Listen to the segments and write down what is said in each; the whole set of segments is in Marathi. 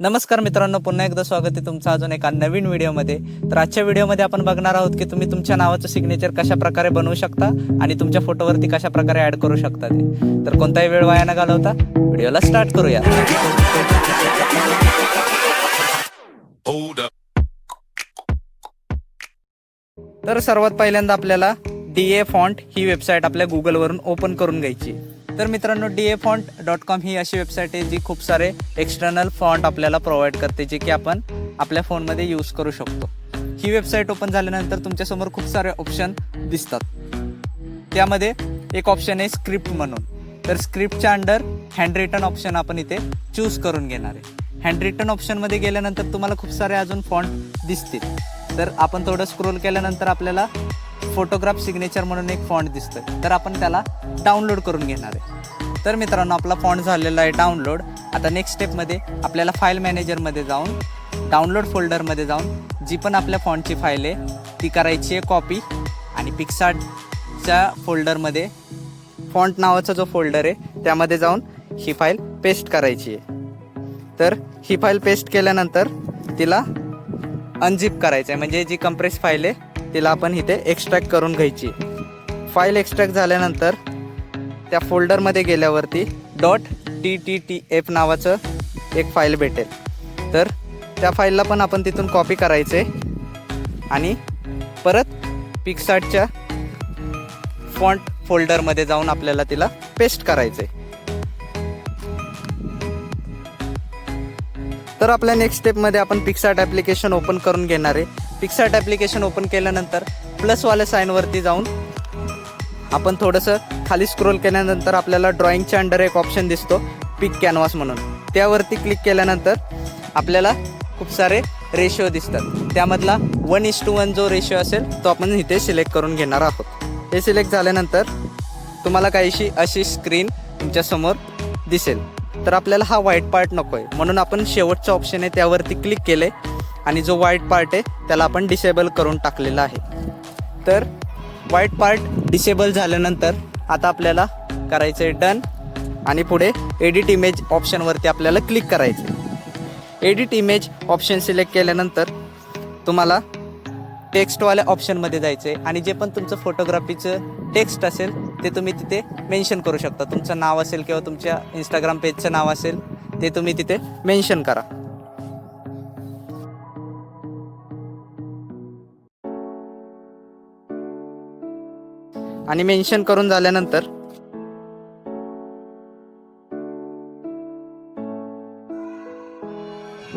नमस्कार मित्रांनो, पुन्हा एकदा स्वागत आहे तुमचं अजून एका नवीन व्हिडिओमध्ये. तर आजच्या व्हिडिओमध्ये आपण बघणार आहोत की तुम्ही तुमच्या नावाचं सिग्नेचर कशा प्रकारे बनवू शकता आणि तुमच्या फोटोवरती कशा प्रकारे ॲड करू शकता ते. तर कोणताही वेळ वाया न घालवता व्हिडिओला स्टार्ट करूया. तर सर्वात पहिल्यांदा आपल्याला DA फॉन्ट ही वेबसाईट आपल्या गुगलवरून ओपन करून घ्यायची. तर मित्रांनो, DAFont.com ही अशी वेबसाईट आहे जी खूप सारे एक्सटर्नल फॉन्ट आपल्याला प्रोव्हाइड करते, जे की आपण आपल्या फोनमध्ये यूज करू शकतो. ही वेबसाईट ओपन झाल्यानंतर तुमच्यासमोर खूप सारे ऑप्शन दिसतात. त्यामध्ये एक ऑप्शन आहे स्क्रिप्ट म्हणून. तर स्क्रिप्टच्या अंडर हँड रिटन ऑप्शन आपण इथे चूज करून घेणार आहे. हँड रिटन ऑप्शनमध्ये गेल्यानंतर तुम्हाला खूप सारे अजून फॉन्ट दिसतील. तर आपण थोडं स्क्रोल केल्यानंतर आपल्याला फोटोग्राफ सिग्नेचर म्हणून एक फॉन्ट दिसतोय. तर आपण त्याला डाउनलोड करून घेणार आहे. तर मित्रांनो, आपला फॉन्ट झालेला आहे डाउनलोड. आता नेक्स्ट स्टेपमध्ये आपल्याला फाईल मॅनेजरमध्ये जाऊन डाउनलोड फोल्डरमध्ये जाऊन जी पण आपल्या फॉन्टची फाईल आहे ती करायची आहे कॉपी, आणि पिक्सार्टच्या फोल्डरमध्ये फॉन्ट नावाचा जो फोल्डर आहे त्यामध्ये जाऊन ही फाईल पेस्ट करायची आहे. तर ही फाईल पेस्ट केल्यानंतर तिला अनझिप करायचं आहे, म्हणजे जी कंप्रेस फाईल आहे तिला आपण इथे एक्स्ट्रॅक्ट करून घ्यायची. फाईल एक्स्ट्रॅक्ट झाल्यानंतर त्या फोल्डरमध्ये गेल्यावरती .ttf नावाचं एक फाईल भेटेल. तर त्या फाईलला पण आपण तिथून कॉपी करायचे आणि परत पिक्सार्टच्या फॉन्ट फोल्डरमध्ये जाऊन आपल्याला तिला पेस्ट करायचे. तर आपल्या नेक्स्ट स्टेपमध्ये आपण पिक्सार्ट ॲप्लिकेशन ओपन करून घेणार आहे. पिक्सार्ट ॲप्लिकेशन ओपन केल्यानंतर प्लसवाल्या साईनवरती जाऊन आपण थोडंसं खाली स्क्रोल केल्यानंतर आपल्याला ड्रॉइंगच्या अंडर एक ऑप्शन दिसतो, पिक कॅनव्हास म्हणून. त्यावरती क्लिक केल्यानंतर आपल्याला खूप सारे रेशिओ दिसतात. त्यामधला 1:1 जो रेशिओ असेल तो आपण इथे सिलेक्ट करून घेणार आहोत. हे सिलेक्ट झाल्यानंतर तुम्हाला काहीशी अशी स्क्रीन तुमच्यासमोर दिसेल. तर आपल्याला हा व्हाईट पार्ट नको आहे, म्हणून आपण शेवटचा ऑप्शन आहे त्यावरती क्लिक केले आणि जो व्हाईट पार्ट आहे त्याला आपण डिसेबल करून टाकलेला आहे. तर व्हाईट पार्ट डिसेबल झाल्यानंतर आता आपल्याला करायचं आहे डन, आणि पुढे एडिट इमेज ऑप्शनवरती आपल्याला क्लिक करायचं आहे. एडिट इमेज ऑप्शन सिलेक्ट केल्यानंतर तुम्हाला टेक्स्टवाल्या ऑप्शनमध्ये जायचं आहे, आणि जे पण तुमचं फोटोग्राफीचं टेक्स्ट असेल ते तुम्ही तिथे मेन्शन करू शकता. तुमचं नाव असेल किंवा तुमच्या इंस्टाग्राम पेजचं नाव असेल ते तुम्ही तिथे मेन्शन करा. आणि मेन्शन करून झाल्यानंतर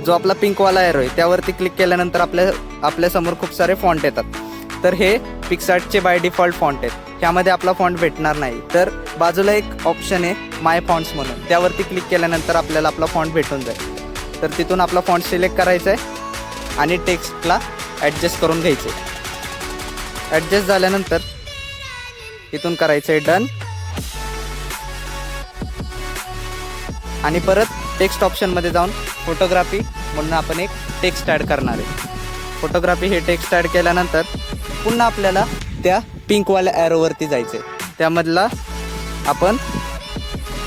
जो आपला पिंकवाला एरो आहे त्यावरती क्लिक केल्यानंतर आपल्यासमोर खूप सारे फॉन्ट येतात. तर हे पिक्सार्टचे बाय डिफॉल्ट फॉन्ट आहेत. त्यामध्ये आपला फॉन्ट भेटणार नाही. तर बाजूला एक ऑप्शन आहे माय फॉन्ट्स म्हणून, त्यावरती क्लिक केल्यानंतर आपल्याला आपला फॉन्ट भेटून जाईल. तर तिथून आपला फॉन्ट सिलेक्ट करायचा आहे आणि टेक्स्टला ॲडजस्ट करून घ्यायचे. ॲडजस्ट झाल्यानंतर इथून करायचं आहे डन, आणि परत टेक्स्ट ऑप्शनमध्ये जाऊन फोटोग्राफी म्हणून आपण एक टेक्स्ट ॲड करणार आहे. फोटोग्राफी हे टेक्स्ट ॲड केल्यानंतर पुन्हा आपल्याला त्या पिंकवाल्या ॲरोवरती जायचं आहे. त्यामधला आपण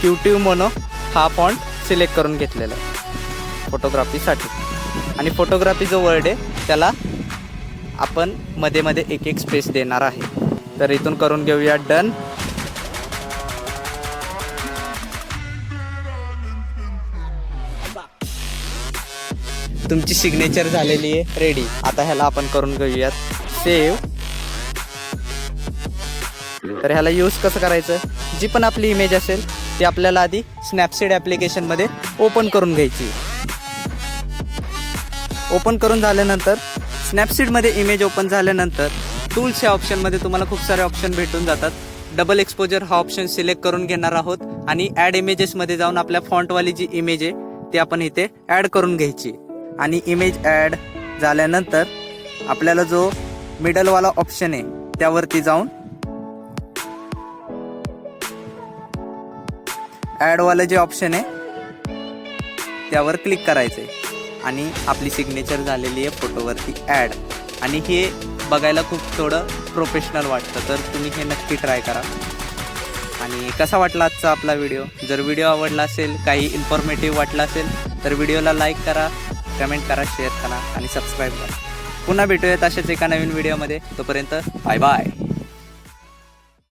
क्यूटिव्ह मोनो हा फॉन्ट सिलेक्ट करून घेतलेला आहे फोटोग्राफीसाठी. आणि फोटोग्राफी जो वर्ड आहे त्याला आपण मध्ये मध्ये एक एक स्पेस देणार आहे. तर इथून करून घेऊया डन. तुमची सिग्नेचर झालेली आहे रेडी. आता ह्याला आपण करून घेऊयात सेव्ह. तर ह्याला यूज कसं करायचं, जी पण आपली इमेज असेल ती आपल्याला आधी स्नॅपसीड ॲप्लिकेशनमध्ये ओपन करून घ्यायची. ओपन करून झाल्यानंतर स्नॅपसीडमध्ये इमेज ओपन झाल्यानंतर टूल्स या ऑप्शनमध्ये तुम्हाला खूप सारे ऑप्शन भेटून जातात. डबल एक्सपोजर हा ऑप्शन सिलेक्ट करून घेणार आहोत, आणि ॲड इमेजेसमध्ये जाऊन आपल्या फॉन्टवाली जी इमेज आहे ती आपण इथे ॲड करून घ्यायची. आणि इमेज ॲड झाल्यानंतर आपल्याला जो मिडलवाला ऑप्शन आहे त्यावरती जाऊन ॲडवालं जे ऑप्शन आहे त्यावर क्लिक करायचं आहे, आणि आपली सिग्नेचर झालेली आहे फोटोवरती ॲड. आणि हे बघायला खूप थोडं प्रोफेशनल वाटतं. तर तुम्ही हे नक्की ट्राय करा. आणि कसा वाटला आजचा आपला व्हिडिओ? जर व्हिडिओ आवडला असेल, काही इन्फॉर्मेटिव्ह वाटला असेल तर व्हिडिओला लाईक करा, कमेंट करा, शेअर करा आणि सबस्क्राईब करा. पुन्हा भेटूयात अशाच एका नवीन व्हिडिओमध्ये. तोपर्यंत बाय बाय.